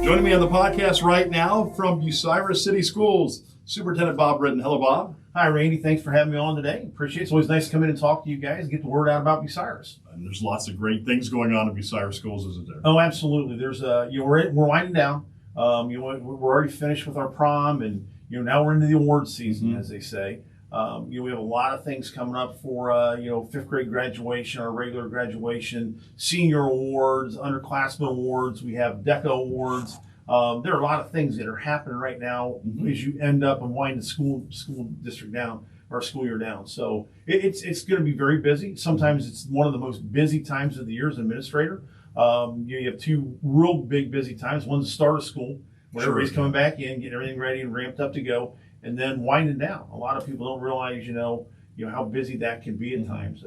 Joining me on the podcast right now from Bucyrus City Schools, Superintendent Bob Britton. Hello, Bob. Hi, Randy. Thanks for having me on today. Appreciate it. It's always nice to come in and talk to you guys and get the word out about Bucyrus. And there's lots of great things going on in Bucyrus Schools, isn't there? Oh, absolutely. There's we're winding down. We're already finished with our prom, and now we're into the awards season, as they say. We have a lot of things coming up for fifth grade graduation, our regular graduation, senior awards, underclassmen awards. We have DECA awards. There are a lot of things that are happening right now as you end up and wind the school district down, or school year down. So it's going to be very busy. Sometimes it's one of the most busy times of the year as an administrator. You have two real big busy times. One's the start of school, where everybody's coming back in, getting everything ready and ramped up to go, and then winding down. A lot of people don't realize, how busy that can be at times.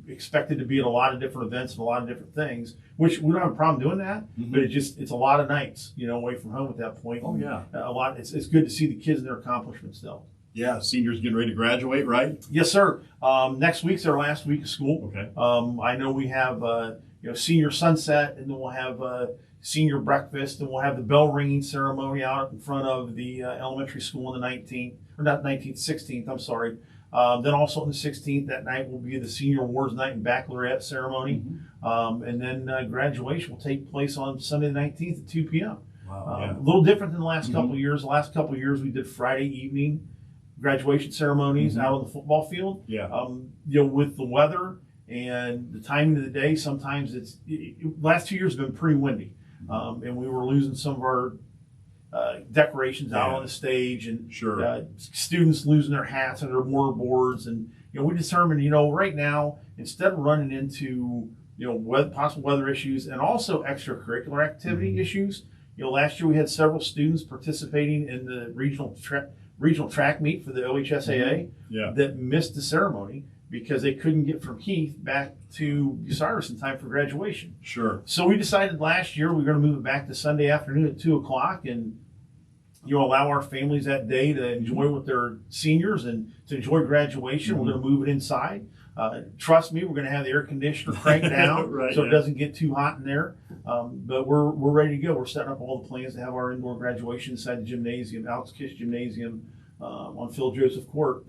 Expected to be at a lot of different events and a lot of different things, which we don't have a problem doing that, but it's a lot of nights, away from home at that point. Oh, yeah. A lot. It's good to see the kids and their accomplishments though. Yeah, seniors getting ready to graduate, right? Yes, sir. Next week's our last week of school. Okay. I know we have senior sunset, and then we'll have senior breakfast, and we'll have the bell ringing ceremony out in front of the elementary school on the 16th. I'm sorry. Then also on the 16th, that night will be the senior awards night and baccalaureate ceremony. And then graduation will take place on Sunday the 19th at 2 p.m. Wow, A little different than the last couple of years. The last couple of years we did Friday evening graduation ceremonies out on the football field. Yeah. With the weather and the timing of the day, sometimes last 2 years have been pretty windy. And we were losing some of our decorations out on the stage, and students losing their hats and their mortarboards. And we determined, right now, instead of running into possible weather issues and also extracurricular activity issues, last year we had several students participating in the regional track meet for the OHSAA that missed the ceremony because they couldn't get from Heath back to Bucyrus in time for graduation. Sure. So we decided last year we're going to move it back to Sunday afternoon at 2 o'clock and allow our families that day to enjoy with their seniors and to enjoy graduation. We're going to move it inside. Trust me, we're going to have the air conditioner cranked down so it doesn't get too hot in there. But we're ready to go. We're setting up all the plans to have our indoor graduation inside the gymnasium, Alex Kish Gymnasium on Phil Joseph Court.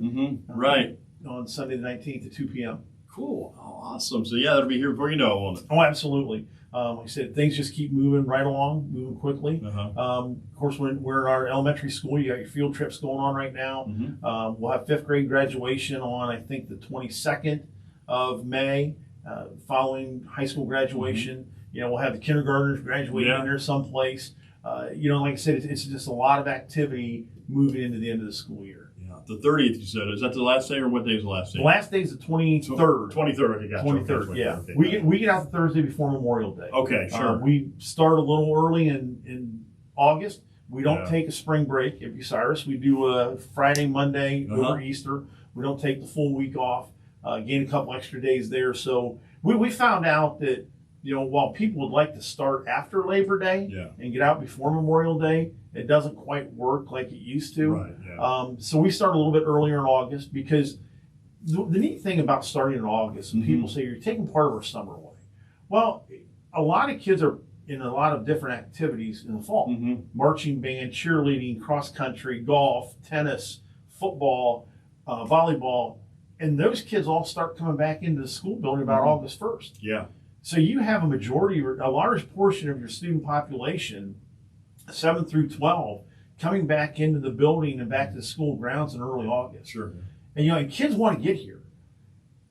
Right. On Sunday the 19th at 2 p.m. Cool. Oh, awesome. So, that'll be here before you know it, won't it? Oh, absolutely. Like I said, things just keep moving right along, moving quickly. Of course, when we're in our elementary school, you got your field trips going on right now. We'll have fifth grade graduation on, I think, the 22nd of May, following high school graduation. We'll have the kindergartners graduating in there someplace. Like I said, it's just a lot of activity moving into the end of the school year. The 30th, you said. Is that the last day, or what day is the last day? The last day is the 23rd. 23rd, okay, gotcha. 23rd, yeah. Okay, we get out the Thursday before Memorial Day. Okay, sure. We start a little early in August. We don't take a spring break at Bucyrus. We do a Friday, Monday over Easter. We don't take the full week off. Gain a couple extra days there. So we found out that while people would like to start after Labor Day and get out before Memorial Day, it doesn't quite work like it used to. Right, yeah. So we start a little bit earlier in August because the neat thing about starting in August, and people say you're taking part of our summer away. Well, a lot of kids are in a lot of different activities in the fall. Marching band, cheerleading, cross country, golf, tennis, football, volleyball. And those kids all start coming back into the school building about August 1st. Yeah. So you have a large portion of your student population, 7 through 12, coming back into the building and back to the school grounds in early August. Sure. And kids want to get here.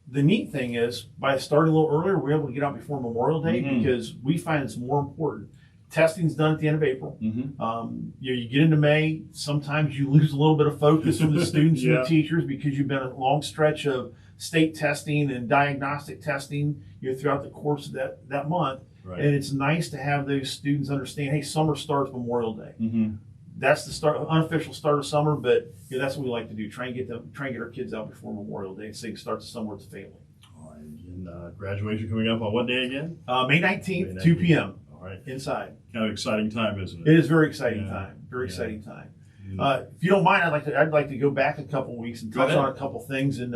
The neat thing is, by starting a little earlier, we're able to get out before Memorial Day because we find it's more important. Testing's done at the end of April. You get into May, sometimes you lose a little bit of focus from the students and the teachers because you've been a long stretch of state testing and diagnostic testing throughout the course of that month. Right. And it's nice to have those students understand, hey, summer starts Memorial Day. That's the unofficial start of summer, but that's what we like to do. Try and get our kids out before Memorial Day so they can start the summer with the family. All right. And graduation coming up on what day again? May 19th, 2 p.m. All right. Inside. Kind of exciting time, isn't it? It is very exciting time. Very exciting time. If you don't mind, I'd like to go back a couple weeks and touch on a couple things. And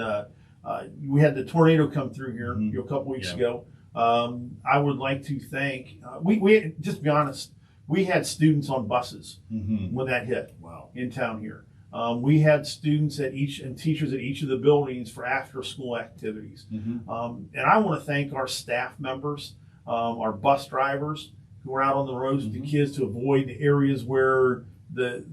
we had the tornado come through here a couple weeks ago. I would like to thank. We just to be honest, We had students on buses when that hit Wow. in town here. We had students at each and teachers at each of the buildings for after school activities. And I want to thank our staff members, our bus drivers who are out on the roads with the kids to avoid the areas where the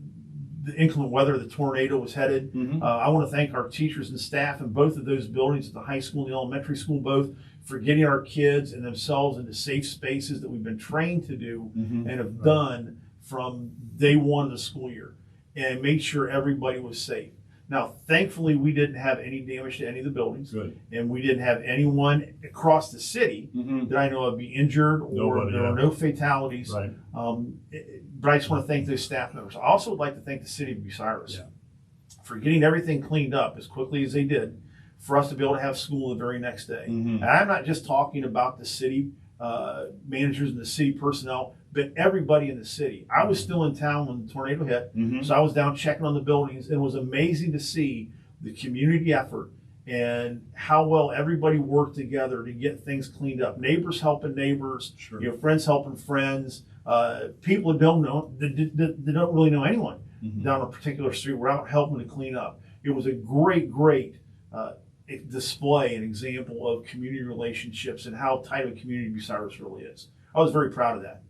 inclement weather, the tornado was headed. I want to thank our teachers and staff in both of those buildings, at the high school and the elementary school, both for getting our kids and themselves into safe spaces that we've been trained to do and have done from day one of the school year, and made sure everybody was safe. Now, thankfully, we didn't have any damage to any of the buildings. Good. And we didn't have anyone across the city that I know of be injured, or there were no fatalities. Right. But I just want to thank those staff members. I also would like to thank the city of Bucyrus for getting everything cleaned up as quickly as they did for us to be able to have school the very next day. And I'm not just talking about the city managers and the city personnel, but everybody in the city. I was still in town when the tornado hit, so I was down checking on the buildings, and it was amazing to see the community effort and how well everybody worked together to get things cleaned up. Neighbors helping neighbors, friends helping friends, people that don't know, that don't really know anyone down a particular street were out helping to clean up. It was a great display and example of community relationships and how tight a community Bucyrus really is. I was very proud of that.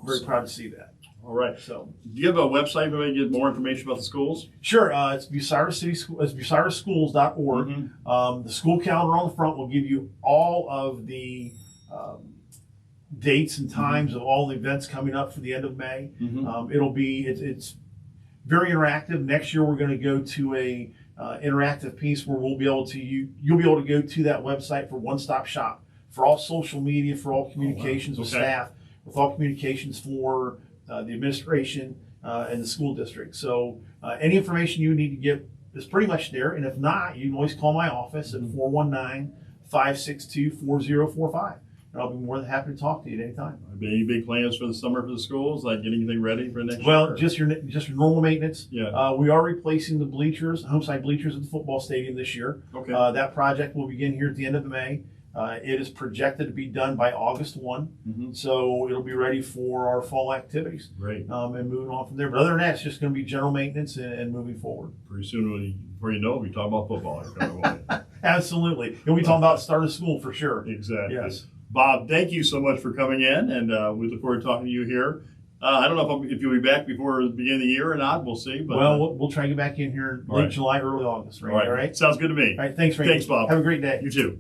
Very proud to see that. All right. So, do you have a website where you get more information about the schools? Sure. It's Bucyrus City School. It's BucyrusSchools.org. The school calendar on the front will give you all of the dates and times of all the events coming up for the end of May. It's very interactive. Next year, we're going to go to a interactive piece where you'll be able to go to that website for one-stop shop for all social media, for all communications with staff, with all communications for the administration and the school district. So any information you need to get is pretty much there. And if not, you can always call my office at 419-562-4045. And I'll be more than happy to talk to you at any time. Any big plans for the summer for the schools? Like getting anything ready for next year? Well, just your normal maintenance. Yeah. We are replacing the bleachers, homeside bleachers at the football stadium this year. Okay. That project will begin here at the end of May. It is projected to be done by August 1. So it'll be ready for our fall activities. Great. And moving on from there. But other than that, it's just going to be general maintenance and moving forward. Pretty soon, before you know it, we talk about football. Absolutely. And we talk about start of school for sure. Exactly. Yes. Bob, thank you so much for coming in, and we look forward to talking to you here. I don't know if you'll be back before the beginning of the year or not. We'll see. But we'll try to get back in here late July, early August. Right? All right. Sounds good to me. All right. Thanks, Randy. Thanks, Bob. Have a great day. You too.